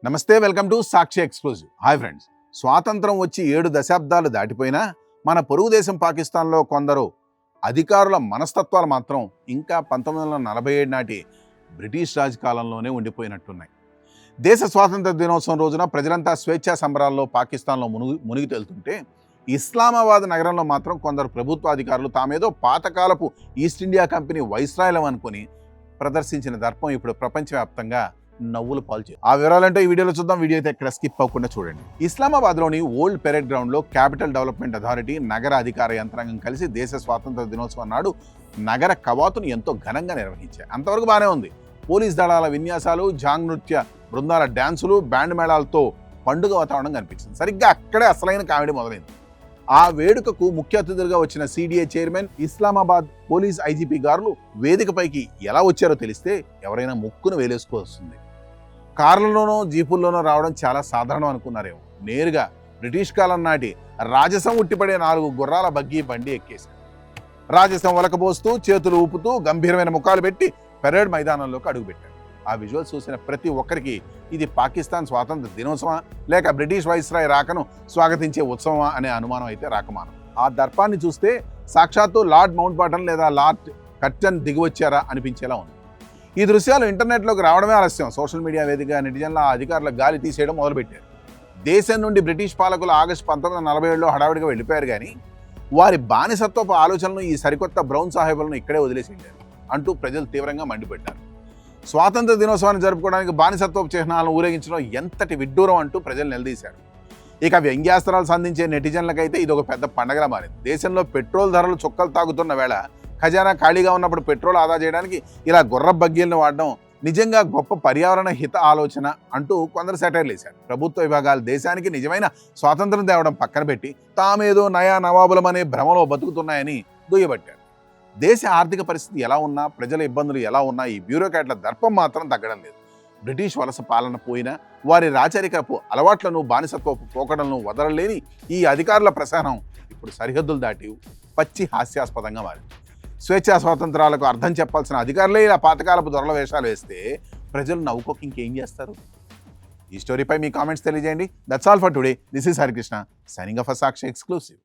నమస్తే, welcome to Sakshi exclusive. Hi friends, స్వాతంత్రం వచ్చి 7 దశాబ్దాలు దాటిపోయినా మన పొరుగు దేశం పాకిస్తాన్లో కొందరు అధికారుల మనస్తత్వాలు మాత్రం ఇంకా 1947 నాటి బ్రిటిష్ రాజ్ కాలంలోనే ఉండిపోయినట్టున్నాయి. దేశ స్వాతంత్ర దినోత్సవం రోజున ప్రజలంతా స్వేచ్ఛా సంబరాల్లో పాకిస్తాన్లో మునిగి తేలుతుంటే, ఇస్లామాబాద్ నగరంలో మాత్రం కొందరు ప్రభుత్వ అధికారులు తామేదో పాతకాలపు ఈస్ట్ ఇండియా కంపెనీ వైస్రాయలం అనుకుని ప్రదర్శించిన దర్పం ఇప్పుడు ప్రపంచవ్యాప్తంగా నవ్వులు పాల్చే. ఆ వివరాలంటే ఈ వీడియోలో చూద్దాం. వీడియో అయితే ఎక్కడ స్కిప్ అవ్వకుండా చూడండి. ఇస్లామాబాద్లోని ఓల్డ్ పెరేడ్ గ్రౌండ్లో క్యాపిటల్ డెవలప్మెంట్ అథారిటీ నగర అధికార యంత్రాంగం కలిసి దేశ స్వాతంత్ర దినోత్సవం నాడు నగర కవాతును ఎంతో ఘనంగా నిర్వహించాయి. అంతవరకు బాగానే ఉంది. పోలీస్ దళాల విన్యాసాలు, జాంగ్ నృత్య బృందాల డ్యాన్సులు, బ్యాండ్ మేళాలతో పండుగ వాతావరణం కనిపించింది. సరిగ్గా అక్కడే అసలైన కామెడీ మొదలైంది. ఆ వేడుకకు ముఖ్య అతిథులుగా వచ్చిన CDA chairman, Islamabad police IGP గారులు వేదికపైకి ఎలా వచ్చారో తెలిస్తే ఎవరైనా ముక్కును వేలేసుకోవస్తుంది. కార్లలోనో జీపుల్లోనో రావడం చాలా సాధారణం అనుకున్నారేమో. నేరుగా బ్రిటిష్ కాలం నాటి రాజసం ఉట్టిపడే 4 గుర్రాల బగ్గీ బండి ఎక్కేశారు. రాజసం ఒలకబోస్తూ, చేతులు ఊపుతూ, గంభీరమైన ముఖాలు పెట్టి పెరేడ్ మైదానంలోకి అడుగుపెట్టారు. ఆ విజువల్ చూసిన ప్రతి ఒక్కరికి ఇది పాకిస్తాన్ స్వాతంత్ర దినోత్సవా లేక బ్రిటిష్ వైస్రాయ్ రాకను స్వాగతించే ఉత్సవమా అనే అనుమానం అయితే రాకమానం. ఆ దర్పాన్ని చూస్తే సాక్షాత్తు లార్డ్ మౌంట్ బాటన్ లేదా లార్డ్ కర్టన్ దిగివచ్చారా అనిపించేలా ఉంది. ఈ దృశ్యాలు ఇంటర్నెట్లోకి రావడమే ఆలస్యం. సోషల్ మీడియా వేదికగా నెటిజన్ల ఆ అధికారుల గాలి తీసేయడం మొదలుపెట్టారు. దేశం నుండి బ్రిటిష్ పాలకులు ఆగస్టు 1947లో హడావిడిగా వెళ్ళిపోయారు, కానీ వారి బానిసత్వపు ఆలోచనలు ఈ సరికొత్త బ్రౌన్ సాహెబులను ఇక్కడే వదిలేసిండారు అంటూ ప్రజలు తీవ్రంగా మండిపెట్టారు. స్వాతంత్ర దినోత్సవాన్ని జరుపుకోవడానికి బానిసత్వపు చిహ్నాలను ఊరేగించడం ఎంతటి విడ్డూరం అంటూ ప్రజలు నిలదీశారు. ఇక వ్యంగ్యాస్త్రాలు సంధించే నెటిజన్లకైతే ఇది ఒక పెద్ద పండగలా మారింది. దేశంలో పెట్రోల్ ధరలు చుక్కలు తాగుతున్న వేళ, ఖజానా ఖాళీగా ఉన్నప్పుడు పెట్రోల్ ఆదా చేయడానికి ఇలా గుర్ర బగ్గీలను వాడడం నిజంగా గొప్ప పర్యావరణ హిత ఆలోచన అంటూ కొందరు సెటైర్లు వేశారు. ప్రభుత్వ విభాగాలు దేశానికి నిజమైన స్వాతంత్రం తేవడం పక్కన పెట్టి తామేదో నయా నవాబులమనే భ్రమలో బతుకుతున్నాయని దుయ్యబట్టారు. దేశ ఆర్థిక పరిస్థితి ఎలా ఉన్నా, ప్రజల ఇబ్బందులు ఎలా ఉన్నా ఈ బ్యూరోక్రాట్ల దర్పం మాత్రం తగ్గడం లేదు. బ్రిటిష్ వలస పాలన పోయినా వారి రాచరికపు అలవాట్లను, బానిసత్వపు పోకడలను వదలలేని ఈ అధికారుల ప్రసహనం ఇప్పుడు సరిహద్దులు దాటి పచ్చి హాస్యాస్పదంగా మారింది. స్వేచ్ఛా స్వాతంత్రాలకు అర్థం చెప్పాల్సిన అధికారులే ఇలా పాతకాలపు దొరల వేషాలు వేస్తే ప్రజలు నవ్వుకోక ఇంకేం చేస్తారు? ఈ స్టోరీపై మీ కామెంట్స్ తెలియజేయండి. That's all for today. This is Harikrishna signing off Sakshi exclusive.